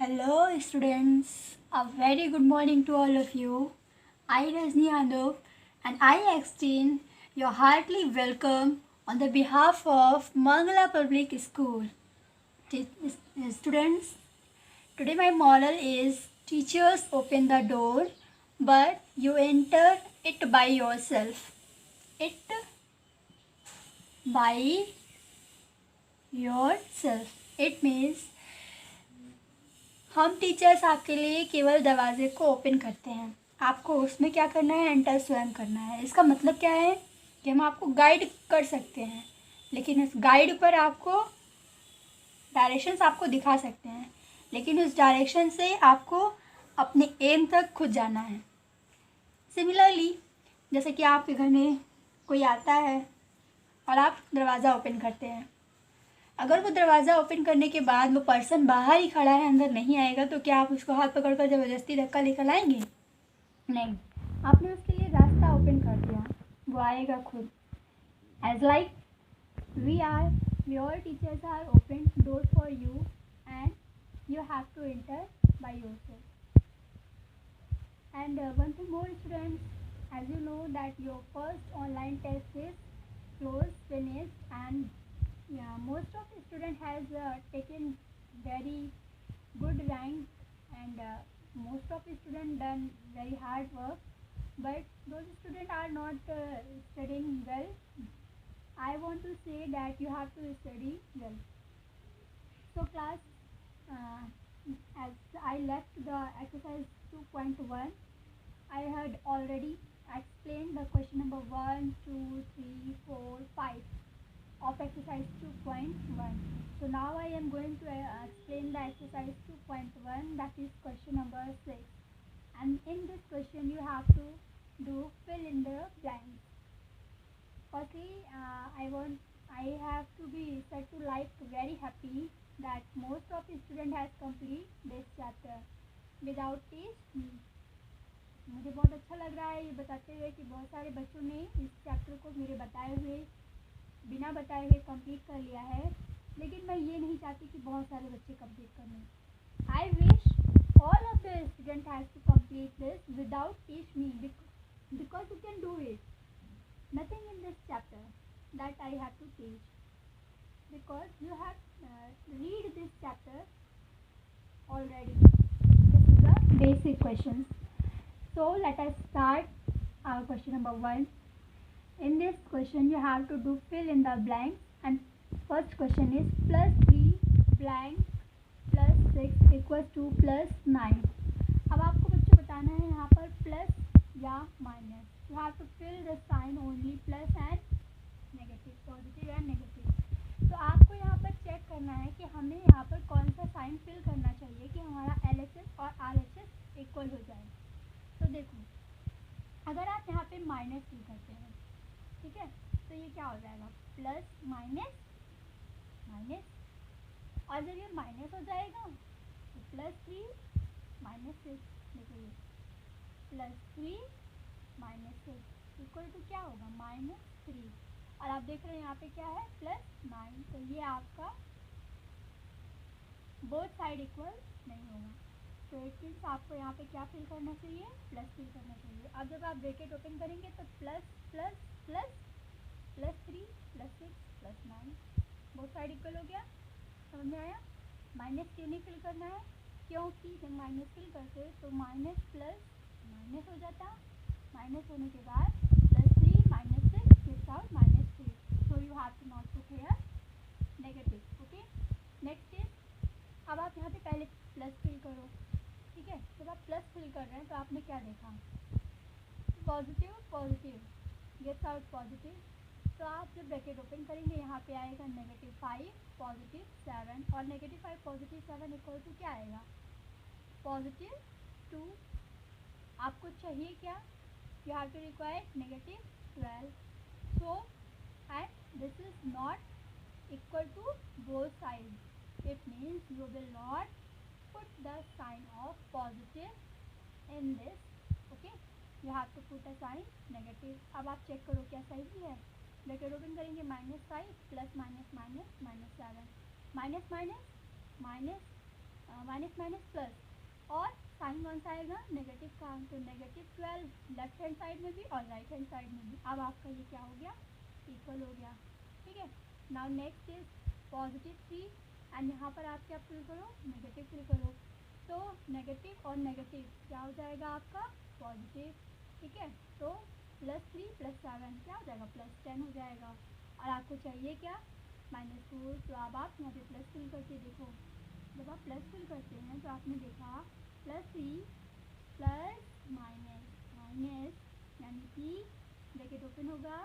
Hello, students. A very good morning to all of you. I, Rajni Andov, and I extend your heartily welcome on the behalf of Mangala Public School. Students, today my moral is teachers open the door, but you enter it by yourself. It by yourself. It means हम teachers आपके लिए केवल दरवाजे को open करते हैं, आपको उसमें क्या करना है, एंटर स्वयं करना है। इसका मतलब क्या है कि हम आपको गाइड कर सकते हैं, लेकिन उस गाइड पर आपको डायरेक्शंस आपको दिखा सकते हैं, लेकिन उस डायरेक्शन से आपको अपने एम तक खुद जाना है। सिमिलरली, जैसे कि आपके घर में कोई आता है और आप दरवाज़ा ओपन करते हैं, अगर वो दरवाज़ा ओपन करने के बाद वो पर्सन बाहर ही खड़ा है, अंदर नहीं आएगा, तो क्या आप उसको हाथ पकड़कर ज़बरदस्ती धक्का लेकर लाएंगे? नहीं, आपने उसके लिए रास्ता ओपन कर दिया, वो आएगा खुद। As like we are, your teachers are open door for you and you have to enter by yourself. And one thing more students, as you know that your first online test is close, finished, and most of the student has taken very good rank, and most of the student done very hard work, but those students are not studying well. I want to say that you have to study well. So class, uh, as I left the exercise 2.1, I had already explained the question number 1, 2, 3, 4, 5 of exercise 2.1. So now I am going to explain the exercise 2.1, that is question number 6. And in this question you have to do fill in the blanks. Firstly, I have to be said to like very happy that most of the student has complete this chapter without teach me. मुझे बहुत अच्छा लग रहा है ये बताते हुए कि बहुत सारे बच्चों ने इस चैप्टर को मेरे बताए हुए, बिना बताए हुए कंप्लीट कर लिया है, लेकिन मैं ये नहीं चाहती कि बहुत सारे बच्चे कंप्लीट कर लें। I wish all of the student has to complete this without teach me, because you can do it. Nothing in this chapter that I have to teach, because you have read this chapter already. This is the basic question. So let us start our question number 1. In this question you have to do fill in the blanks, and first question is plus 3 blank plus 6 equals to plus 9. अब आपको बच्चों बताना है यहाँ पर plus या minus. You have to fill the sign only plus and negative, positive and negative. तो आपको यहाँ पर चेक करना है कि हमें यहाँ पर कौन सा साइन फिल करना चाहिए कि हमारा LHS और RHS इक्वल हो जाए. तो देखो, अगर आप यहाँ पे माइनस फिल करते हैं, ठीक है, तो ये क्या हो जाएगा, प्लस माइनस माइनस, और जब ये माइनस हो जाएगा तो प्लस 3 माइनस 6, देखो ये प्लस 3 माइनस 6 इक्वल टू क्या होगा, माइनस 3, और आप देख रहे हैं यहाँ पे क्या है, प्लस 9. तो ये आपका बोथ साइड इक्वल नहीं होगा. तो इट मीन्स आपको यहाँ पे क्या फिल करना चाहिए, प्लस फिल करना चाहिए. अब जब आप ब्रैकेट ओपन करेंगे तो plus plus plus plus 3 plus 6 plus 9, both side equal हो गया. समझ में आया? माइनस क्यों नहीं फिल करना है, क्योंकि जब माइनस फिल करते तो माइनस प्लस माइनस हो जाता, माइनस होने के बाद plus 3 minus 6 gives out minus 3. So you have to not put here negative. Okay, next is, अब आप यहाँ पे पहले प्लस फिल करो, ठीक है. जब आप प्लस फिल कर रहे हैं तो आपने क्या देखा, positive positive gets out positive. तो आप जब ब्रैकेट ओपन करेंगे यहाँ पे आएगा -5 पॉजिटिव 7, और -5 पॉजिटिव 7 इक्वल टू क्या आएगा, पॉजिटिव 2. आपको चाहिए क्या, you have to require -12. So and this is not equal to both side. It means you will not put the sign of positive in this. Okay, you have to put a sign negative. अब आप check करो क्या सही है. Bracket open करेंगे -5 plus minus minus -7, minus minus minus minus minus plus, और sign कौन सा आएगा, नेगेटिव का, तो -12 लेफ्ट हैंड साइड में भी और राइट हैंड साइड में भी। अब आपका ये क्या हो गया, इक्वल हो गया, ठीक है। नाउ नेक्स्ट इज +3 एंड यहाँ पर आप क्या फिल करो, नेगेटिव फिल करो, तो नेगेटिव और नेगेटिव क्या हो जाएगा आपका, पॉजिटिव, ठीक है। तो +3 + 7 क्या हो जाएगा, +10 हो जाएगा। और आपको चाहिए क्या, -4, तो अब आप यहाँ पे प्लस फिल करके देखो। जब आप प्लस फिल करते हैं तो आपने देखा +3 प्लस माइनस माइनस, यानी कि ब्रैकेट ओपन होगा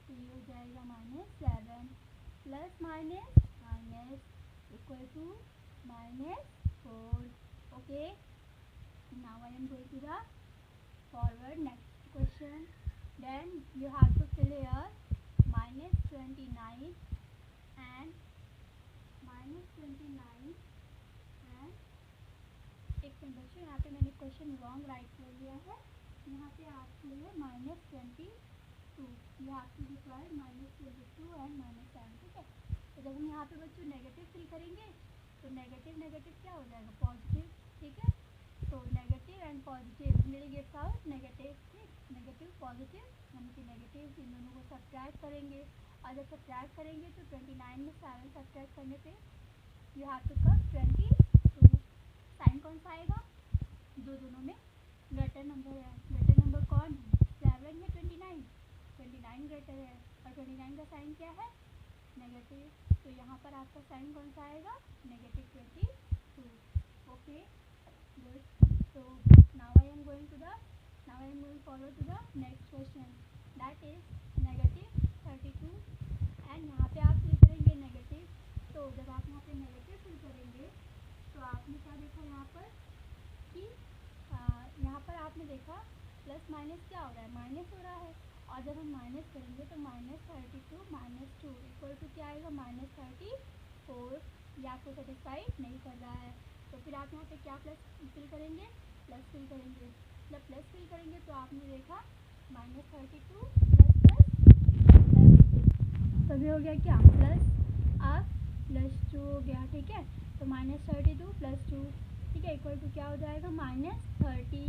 तो ये हो जाएगा -7 plus minus minus equal to -4। Okay, now I am going to the forward next question. Then you have to fill here -29 and -29 and एक सेकंड बच्चों, यहाँ पे मैंने क्वेश्चन रॉन्ग राइट कर दिया है। यहाँ पे आपके लिए -22, you have to require -22 and -7, ठीक है। तो जब हम यहाँ पे बच्चों नेगेटिव फिल करेंगे तो नेगेटिव नेगेटिव क्या हो जाएगा, पॉजिटिव, ठीक है। तो negative and positive will gets out negative, ठीक, नेगेटिव पॉजिटिव, यानी कि नेगेटिव इन दोनों को सब्ट्रैक्ट करेंगे, और जब सब्ट्रैक्ट करेंगे तो 29 में 7 सब्ट्रैक्ट करने पे you have to cut 22। Sign कौन सा आएगा, दोनों में ग्रेटर नंबर है, ग्रेटर नंबर कौन है, 7 या 29, 29 ग्रेटर है, और 29 का साइन क्या है, नेगेटिव, तो यहाँ पर आपका साइन कौन सा आएगा, -22। Okay good. So now I am going forward to the next question, that is -32 and यहाँ पे आप फिल करेंगे नेगेटिव। तो जब आप यहाँ पे नेगेटिव फिल करेंगे तो आपने क्या देखा यहाँ पर कि यहाँ पर आपने देखा प्लस माइनस क्या हो रहा है, माइनस हो रहा है, और जब हम माइनस करेंगे तो -32 -2 इक्वल टू क्या आएगा, -34। ये आपको सेटिस्फाइड नहीं कर रहा है, तो फिर आप यहाँ पे क्या प्लस फिल करेंगे, प्लस फिल करेंगे। जब प्लस फिल करेंगे तो आपने देखा -32 प्लस तभी हो गया क्या, प्लस अब +2 हो गया, ठीक है। तो -32 + 2, ठीक है, इक्वल टू क्या हो जाएगा, -30।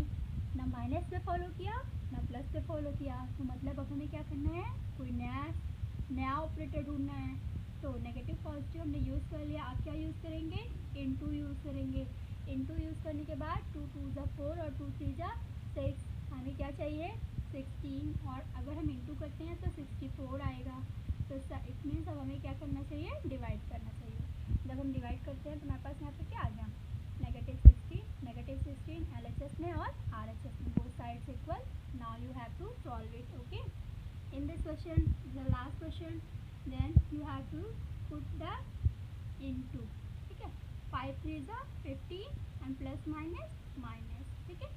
ना माइनस से फॉलो किया ना प्लस से फॉलो किया, तो मतलब अब हमें क्या करना है, कोई नया ऑपरेटर ढूंढना है। तो नेगेटिव पॉजिटिव हमने यूज़ कर लिया, आप क्या यूज़ करेंगे, इनटू यूज़ करेंगे। इनटू यूज़ करने के बाद 2 2 ज़ा 4 और 2 3 ज़ा 6, हमें क्या चाहिए, 16, और अगर हम इनटू करते हैं तो 64 आएगा। तो इट मीन्स अब हमें क्या करना चाहिए, डिवाइड करना चाहिए। जब हम डिवाइड करते हैं तो हमारे पास यहाँ पे क्या आ गया, -16 LHS में और RHS में, both sides equal. Now you have to solve it. Okay, in this question the last question, then you have to put the into, ठीक है। 5 3 ज़ा 15 एंड प्लस माइनस माइनस, ठीक है,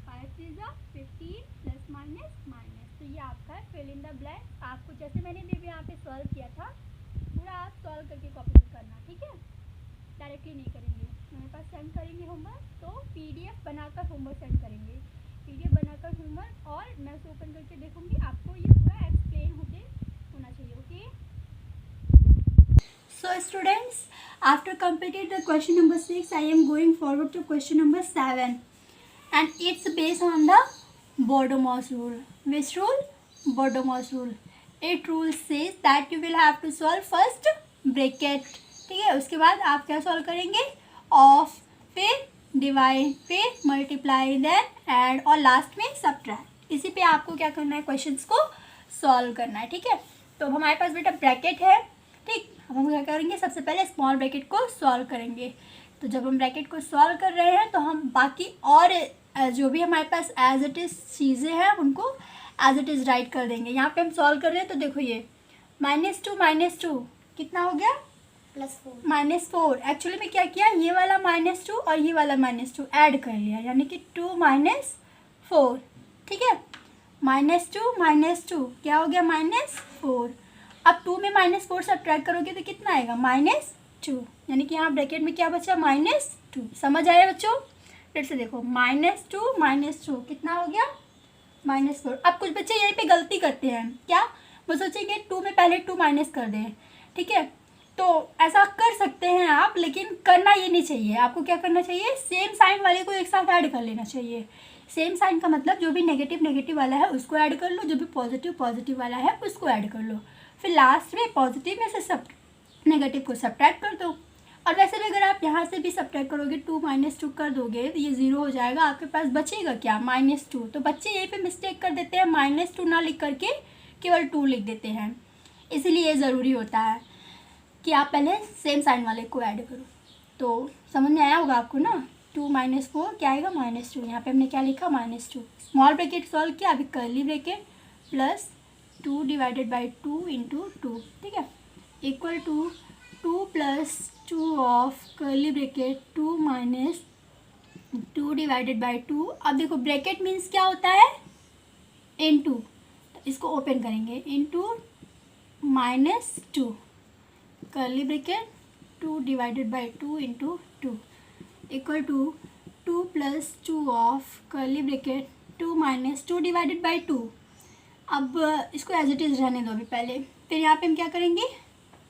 5 3 ज़ा 15 प्लस माइनस माइनस। तो ये आपका फिल इन द ब्लैंक। आपको जैसे मैंने भी यहाँ पे सॉल्व किया था पूरा आप सॉल्व करके कॉपी करना, ठीक है, डायरेक्टली नहीं करेंगे। मेरे पास सेंड करेंगे होमवर्क तो PDF बनाकर होमवर्क सेंड करेंगे, PDF बनाकर होमवर्क, और मैं उसे ओपन करके देखूंगी, आपको ये पूरा एक्सप्लेन होना चाहिए। Okay, so students, after completed the question number 6, I am going forward to question number 7, and it's based on the Bordomos rule. Which rule? Bordomos rule. It rule says that you will have to solve first bracket, ठीक है, उसके बाद आप क्या solve करेंगे, of, फिर divide, फिर multiply, then add, और लास्ट में सब्ट्रैक्ट। इसी पे आपको क्या करना है, क्वेश्चंस को सॉल्व करना है, ठीक है। तो हमारे पास बेटा ब्रैकेट है, ठीक, हम क्या करेंगे, सबसे पहले स्मॉल ब्रैकेट को सॉल्व करेंगे। तो जब हम ब्रैकेट को सॉल्व कर रहे हैं तो हम बाकी और जो भी हमारे पास एज इट इज़ चीज़ें हैं उनको एज इट इज़ राइट कर देंगे। यहाँ पे हम सॉल्व कर रहे हैं तो देखो ये -2 कितना हो गया, -4। एक्चुअली में क्या किया, ये वाला -2 और ये वाला -2 ऐड कर लिया, यानी कि 2 - 4, ठीक है। -2 क्या हो गया, -4। अब 2 में -4 सब्ट्रैक्ट करोगे तो कितना आएगा, -2, यानी कि यहाँ ब्रैकेट में क्या बचा, -2। समझ आया बच्चों, फिर से देखो -2 कितना हो गया, -4। अब कुछ बच्चे यहीं पे गलती करते हैं, क्या, वो सोचेंगे 2 में पहले 2 माइनस कर दें, ठीक है, तो ऐसा कर सकते हैं आप, लेकिन करना ये नहीं चाहिए। आपको क्या करना चाहिए, सेम साइन वाले को एक साथ ऐड कर लेना चाहिए। सेम साइन का मतलब जो भी नेगेटिव वाला है उसको ऐड कर लो, जो भी पॉजिटिव वाला है उसको ऐड कर लो, फिर लास्ट में पॉजिटिव में से सब नेगेटिव को सब्ट्रैक्ट कर दो। और वैसे भी अगर आप यहाँ से भी सब्ट्रैक्ट करोगे, 2 - 2 कर दोगे तो ये 0 हो जाएगा, आपके पास बचेगा क्या, -2। तो बच्चे यहीं पे मिस्टेक कर देते हैं, -2 ना लिख करके केवल 2 लिख देते हैं। इसीलिए ये ज़रूरी होता है कि आप पहले सेम साइन वाले को ऐड करो। तो समझ में आया होगा आपको ना। 2 - 4 क्या आएगा, -2। यहाँ पे हमने क्या लिखा, -2। स्मॉल ब्रैकेट सॉल्व किया, अभी कर्ली ब्रैकेट प्लस 2 / 2 × 2, ठीक है, equal to 2 + 2 of curly bracket 2 - 2 / 2। अब देखो ब्रैकेट मीन्स क्या होता है, इनटू, तो इसको ओपन करेंगे, into -2 curly bracket 2 / 2 × 2 equal to 2 + 2 of curly bracket 2 - 2 / 2। अब इसको एज इट इज़ रहने दो अभी पहले, फिर यहाँ पे हम क्या करेंगे,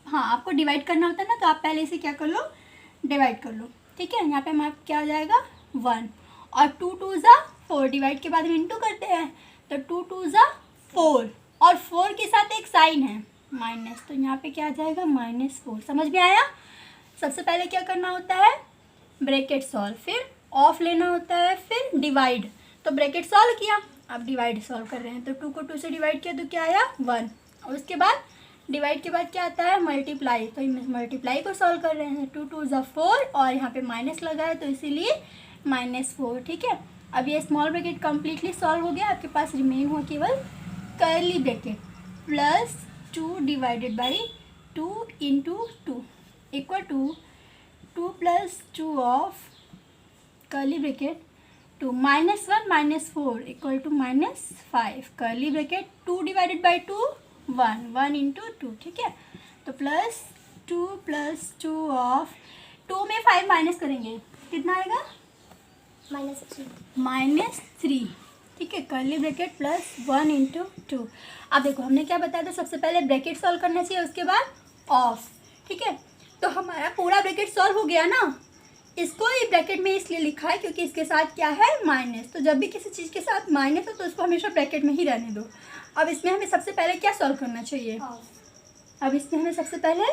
हाँ आपको डिवाइड करना होता है ना, तो आप पहले इसे क्या कर लो, डिवाइड कर लो, ठीक है। यहाँ पे हमारा क्या हो जाएगा, 1, और 2 × 2 = 4, डिवाइड के बाद हम इंटू करते हैं, तो 2 × 2 = 4, और 4 के साथ एक साइन है माइनस, तो यहाँ पे क्या आ जाएगा, -4। समझ में आया। सबसे पहले क्या करना होता है, ब्रैकेट सॉल्व, फिर ऑफ लेना होता है, फिर डिवाइड। तो ब्रैकेट सॉल्व किया, अब डिवाइड सॉल्व कर रहे हैं, तो 2 को 2 से डिवाइड किया तो क्या आया, 1, और उसके बाद डिवाइड के बाद क्या आता है, मल्टीप्लाई। तो मल्टीप्लाई को सॉल्व कर रहे हैं, 2 × 2 = 4, और यहाँ पे माइनस लगा है तो इसीलिए -4, ठीक है। अब ये स्मॉल ब्रैकेट कम्प्लीटली सॉल्व हो गया, आपके पास रिमेन हुआ केवल curly bracket plus 2 / 2 × 2 equal to 2 + 2 of curly bracket 2 -1 - 4 equal to -5 curly bracket 2 / 2 1 × 2, ठीक है। तो प्लस 2 + 2 ऑफ 2 में 5 माइनस करेंगे, कितना आएगा, -3, ठीक है, कर्ली ब्रैकेट प्लस 1 × 2। अब देखो हमने क्या बताया था, सबसे पहले ब्रैकेट सॉल्व करना चाहिए, उसके बाद ऑफ, ठीक है। तो हमारा पूरा ब्रैकेट सॉल्व हो गया ना। इसको ही ब्रैकेट में इसलिए लिखा है क्योंकि इसके साथ क्या है, माइनस। तो जब भी किसी चीज़ के साथ माइनस हो तो उसको हमेशा ब्रैकेट में ही रहने दो। अब इसमें हमें सबसे पहले क्या सॉल्व करना चाहिए, अब इसमें हमें सबसे पहले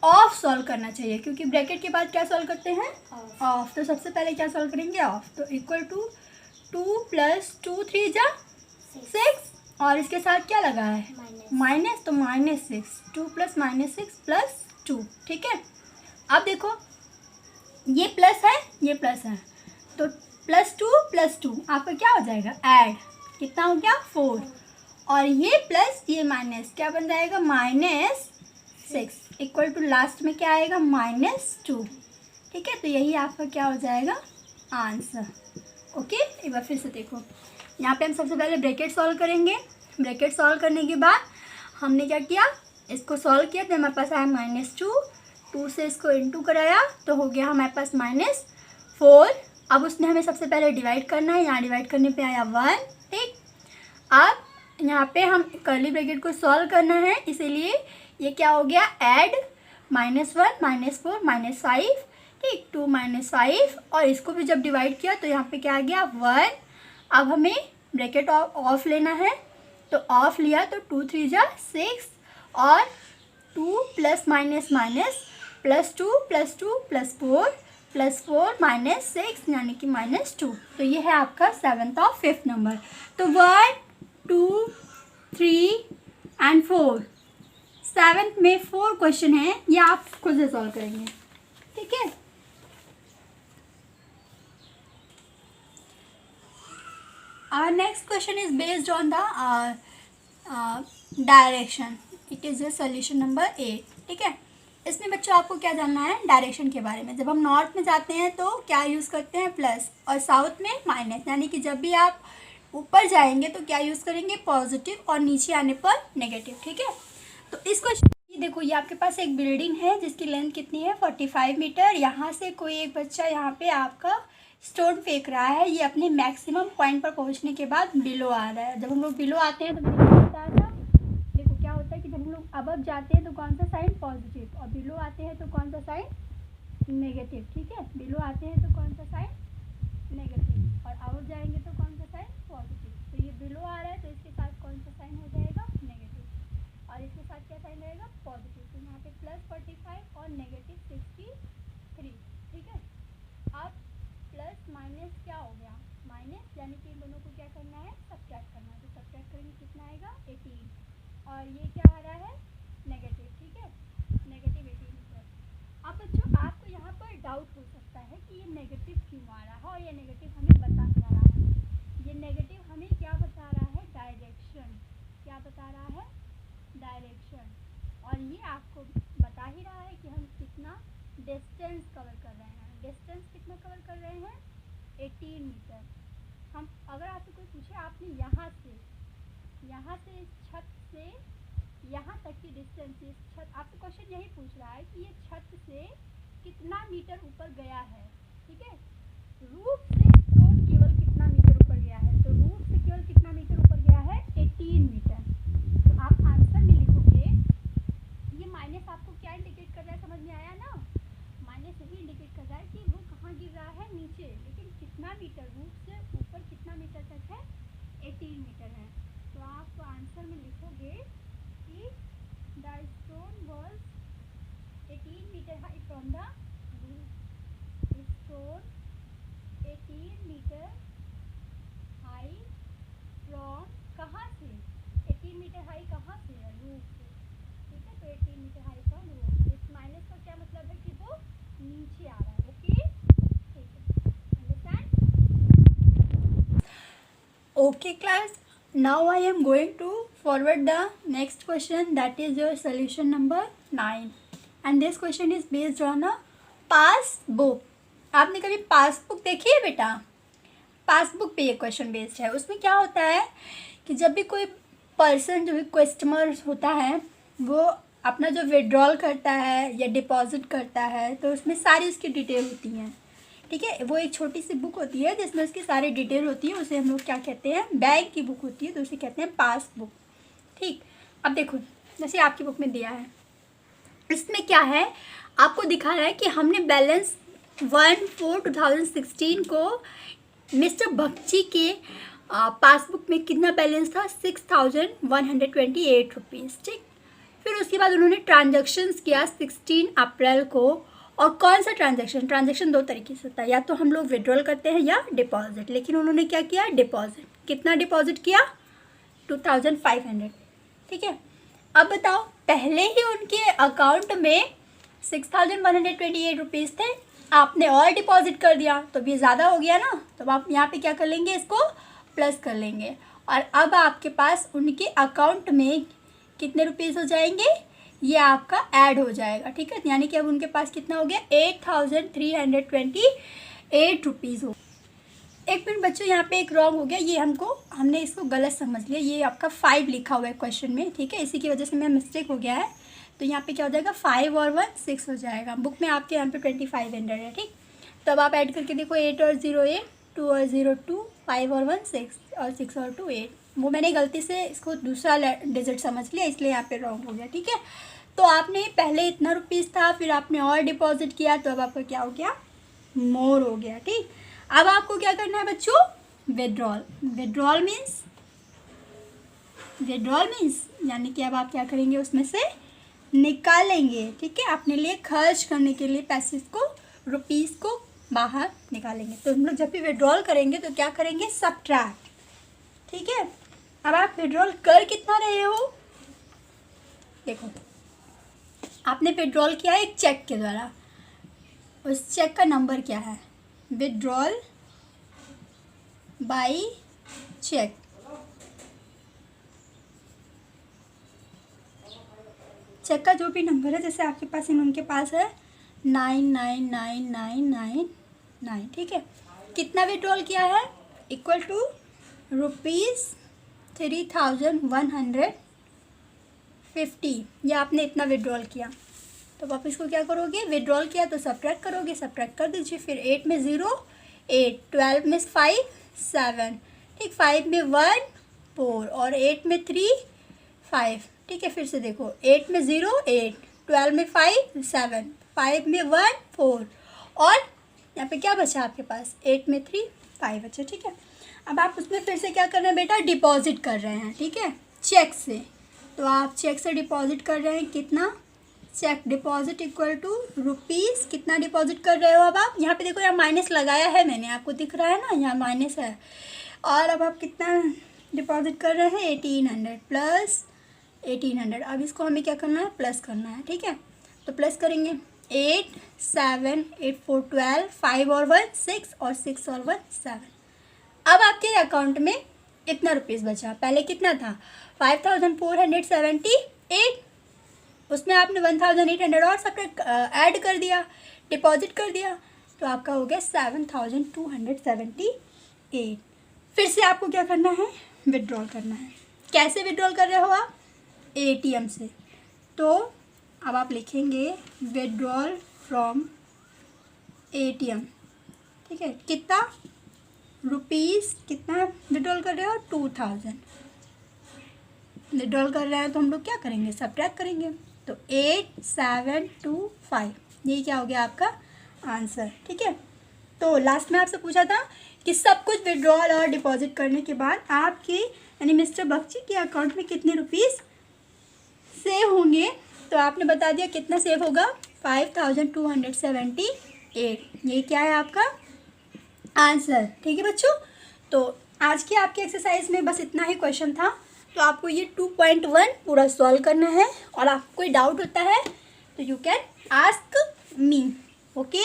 ऑफ सॉल्व करना चाहिए, क्योंकि ब्रैकेट के बाद क्या सॉल्व करते हैं, ऑफ। तो सबसे पहले क्या सॉल्व करेंगे, ऑफ। तो इक्वल टू 2 + 2 × 3 = 6, और इसके साथ क्या लगा है, माइनस, तो -6, 2 + -6 + 2, ठीक है। अब देखो ये प्लस है, ये प्लस है, तो +2 + 2 आपका क्या हो जाएगा, ऐड, कितना हो गया, 4, और ये प्लस ये माइनस क्या बन जाएगा, -6 इक्वल टू लास्ट में क्या आएगा, -2, ठीक है। तो यही आपका क्या हो जाएगा, आंसर। ओके, एक बार फिर से देखो, यहाँ पे हम सबसे पहले ब्रैकेट सॉल्व करेंगे। ब्रैकेट सॉल्व करने के बाद हमने क्या किया, इसको सॉल्व किया तो हमारे पास आया -2 से इसको इंटू कराया तो हो गया हमारे पास -4। अब उसने हमें सबसे पहले डिवाइड करना है, यहाँ डिवाइड करने पे आया 1, ठीक। अब यहाँ पे हम कर्ली ब्रैकेट को सॉल्व करना है, इसीलिए ये क्या हो गया, ऐड -1 -4 -5, ठीक, 2 - 5, और इसको भी जब डिवाइड किया तो यहाँ पे क्या आ गया, 1। अब हमें ब्रैकेट ऑफ लेना है, तो ऑफ लिया तो 2 × 3 = 6, और 2 + -2 + 2 + 4 + 4 - 6 यानी कि -2। तो ये है आपका 7th और 5th नंबर। तो 1 2 3 एंड 4, 7th में 4 क्वेश्चन है, ये आप खुद से सॉल्व करेंगे, ठीक है। Our next question is based on the direction. It is the solution number 8, ठीक है। इसमें बच्चों आपको क्या जानना है, डायरेक्शन के बारे में। जब हम नॉर्थ में जाते हैं तो क्या यूज़ करते हैं, प्लस, और साउथ में माइनस, यानी कि जब भी आप ऊपर जाएंगे तो क्या यूज़ करेंगे, पॉजिटिव, और नीचे आने पर नेगेटिव, ठीक है। तो इस क्वेश्चन देखो, ये आपके पास एक बिल्डिंग है जिसकी लेंथ कितनी है, 45 मीटर। यहाँ से कोई एक बच्चा यहाँ पे आपका स्टोन फेंक रहा है, ये अपने मैक्सिमम पॉइंट पर पहुँचने के बाद बिलो आ रहा है। जब हम लोग बिलो आते हैं तो मैंने बताया था, देखो क्या होता है कि जब हम लोग अब जाते हैं तो कौन सा साइन, पॉजिटिव, और बिलो आते हैं तो कौन सा साइन, नेगेटिव। ठीक है, बिलो आते हैं तो कौन सा साइन, नेगेटिव, और आउट जाएंगे तो कौन सा साइन, पॉजिटिव। तो ये बिलो आ रहा है तो इसके साथ कौन सा साइन हो जाएगा, नेगेटिव, और इसके साथ क्या साइन रहेगा, पॉजिटिव। तो यहाँ पे +45 और -63। ठीक है, अब प्लस माइनस क्या हो गया, माइनस, यानी कि इन दोनों को क्या करना है, सब्ट्रैक्ट करना है। तो सब्ट्रैक्ट करेंगे कितना आएगा, 18, और ये क्या आ रहा है, नेगेटिव। ठीक है, -18। अब बच्चों आपको यहाँ पर डाउट हो सकता है कि ये नेगेटिव क्यों आ रहा है, और ये नेगेटिव हमें बता क्या रहा है। ये नेगेटिव हमें क्या बता रहा है, डायरेक्शन। क्या बता रहा है, डायरेक्शन। और ये आपको बता ही रहा है कि हम कितना डिस्टेंस कवर कर रहे हैं। डिस्टेंस कितना कवर कर रहे हैं, 18 मीटर। हम अगर आपसे कोई पूछे आपने यहाँ से इस छत से यहाँ तक की डिस्टेंस, इस छत, आपसे क्वेश्चन यही पूछ रहा है कि ये छत से कितना मीटर ऊपर गया है। ठीक है, रूफ से स्टोन केवल कितना मीटर ऊपर गया है, तो रूफ से केवल कितना मीटर ऊपर गया है, 18 मीटर। तो आप आंसर में लिखोगे, ये माइनस आपको क्या इंडिकेट कर रहा है, समझ में आया ना, माइनस यही इंडिकेट कर रहा है कि वो कहाँ गिर रहा है, नीचे, लेकिन कितना मीटर, रूफ से ऊपर कितना मीटर तक है, 18 मीटर है। तो आप आंसर में लिखोगे कि the stone was 18 metre high from the roof. Stone 18 metre high from, कहाँ से, 18 मीटर हाई कहाँ से है, रूफ से। ठीक है, तो 18 मीटर हाई फ्रॉम रूफ। इस माइनस का क्या मतलब है कि वो नीचे आ रहा है। ओके, ठीक है, understand. Okay class, now I am going to forward the next question, that is your solution number 9, and this question is based on a passbook। आपने कभी पासबुक देखी है बेटा, पासबुक पे ये क्वेश्चन बेस्ड है। उसमें क्या होता है कि जब भी कोई पर्सन, जो भी कस्टमर होता है, वो अपना जो विड्रॉल करता है या डिपॉजिट करता है, तो उसमें सारी उसकी डिटेल होती हैं। ठीक है, वो एक छोटी सी बुक होती है जिसमें उसकी सारी डिटेल होती है, उसे हम लोग क्या कहते हैं, बैंक की बुक होती है, तो उसे कहते हैं पासबुक। ठीक, अब देखो जैसे आपकी बुक में दिया है, इसमें क्या है, आपको दिखा रहा है कि हमने बैलेंस 1/4/2016 को मिस्टर बख्ची के पासबुक में कितना बैलेंस था, 6128 रुपीज़। ठीक, फिर उसके बाद उन्होंने ट्रांजैक्शंस किया 16 अप्रैल को। और कौन सा ट्रांजैक्शन दो तरीके से होता है, या तो हम लोग विड्रॉल करते हैं या डिपॉजिट, लेकिन उन्होंने क्या किया, डिपॉजिट। कितना डिपॉजिट किया, 2500। ठीक है, अब बताओ, पहले ही उनके अकाउंट में 6128 रुपीज़ थे, आपने और डिपॉजिट कर दिया तो भी ज़्यादा हो गया ना, तो आप यहाँ पे क्या कर लेंगे, इसको प्लस कर लेंगे, और अब आपके पास उनके अकाउंट में कितने रुपीज़ हो जाएंगे, ये आपका ऐड हो जाएगा। ठीक है, यानी कि अब उनके पास कितना हो गया, 8328 रुपीज़ हो। एक मिनट बच्चों, यहाँ पे एक रॉन्ग हो गया, ये हमने इसको गलत समझ लिया, ये आपका 5 लिखा हुआ है क्वेश्चन में। ठीक है, इसी की वजह से मेरा मिस्टेक हो गया है। तो यहाँ पे क्या हो जाएगा, 5 और 1 6 हो जाएगा। बुक में आपके यहाँ पे 2500 है। ठीक, तो अब आप ऐड करके देखो, 8 और 0 8, 2 और 0 2, 5 और 1 6, और 6 और 2 8। वो मैंने गलती से इसको दूसरा डिजिट समझ लिया, इसलिए यहाँ पे रॉन्ग हो गया। ठीक है, तो आपने पहले इतना रुपीज़ था, फिर आपने और डिपॉजिट किया, तो अब आपका क्या हो गया, मोर हो गया। ठीक, अब आपको क्या करना है बच्चों, विड्रॉल। विड्रॉल मीन्स यानी कि अब आप क्या करेंगे, उसमें से निकालेंगे। ठीक है, अपने लिए खर्च करने के लिए पैसे को, रुपीज़ को बाहर निकालेंगे। तो हम लोग जब भी विड्रॉल करेंगे तो क्या करेंगे, सब्ट्रैक्ट। ठीक है, अब आप विड्रॉल कर कितना रहे हो, देखो आपने विड्रॉल किया है एक चेक के द्वारा, उस चेक का नंबर क्या है, विड्रॉल बाय चेक। चेक का जो भी नंबर है, जैसे आपके पास उनके पास है 999999। ठीक है, कितना विड्रॉल किया है, इक्वल टू ₹3150, या आपने इतना विड्रॉल किया। तो आप इसको क्या करोगे, विड्रॉल किया तो सब्ट्रैक्ट करोगे, सब्ट्रैक्ट कर दीजिए, फिर 8 में 0 8, 12 में 5 7, ठीक, 5 में 1 4, और 8 में 3 5। ठीक है, फिर से देखो 8 में 0 8, 12 में 5 7, 5 में 1 4 और यहाँ पे क्या बचा आपके पास 8 में 3 5 बचा। ठीक है, अब आप उसमें फिर से क्या कर रहे हैं बेटा, डिपॉजिट कर रहे हैं। ठीक है, चेक से, तो आप चेक से डिपॉजिट कर रहे हैं कितना, cheque deposit equal to rupees, कितना डिपॉजिट कर रहे हो अब आप, यहाँ पे देखो यहाँ माइनस लगाया है मैंने, आपको दिख रहा है ना, यहाँ माइनस है। और अब आप कितना डिपॉजिट कर रहे हैं 1800 प्लस 1800। अब इसको हमें क्या करना है, प्लस करना है। ठीक है, तो प्लस करेंगे 8 7 8 4 12, 5 और 1 6 और 6 और 1 7। अब आपके अकाउंट में इतना रुपीज़ बचा, पहले कितना था 5478, उसमें आपने 1800 और सब ऐड कर दिया, डिपॉजिट कर दिया, तो आपका हो गया 7278। फिर से आपको क्या करना है, विड्रॉल करना है। कैसे विड्रॉल कर रहे हो आप, एटीएम से। तो अब आप लिखेंगे विड्रॉल फ्रॉम एटीएम। ठीक है, कितना रुपीज़, कितना विड्रॉल कर रहे हो 2000 विड्रॉल कर रहे हैं, तो हम लोग क्या करेंगे, सब्ट्रैक्ट करेंगे। तो 8725, ये क्या हो गया आपका आंसर। ठीक है, तो लास्ट में आपसे पूछा था कि सब कुछ विड्रॉल और डिपॉजिट करने के बाद आपके यानी मिस्टर बख्शी के अकाउंट में कितने रुपीज़ सेव होंगे, तो आपने बता दिया कितना सेव होगा 5278। ये क्या है आपका आंसर। ठीक है बच्चों, तो आज की आपके एक्सरसाइज में बस इतना ही क्वेश्चन था। तो आपको ये 2.1 पूरा सॉल्व करना है, और आपको कोई डाउट होता है तो you can ask me. Okay,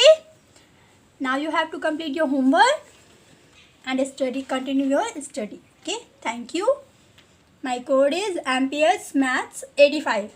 now you have to complete your homework and study, continue your study. Okay, thank you. My code is MPS Maths 85।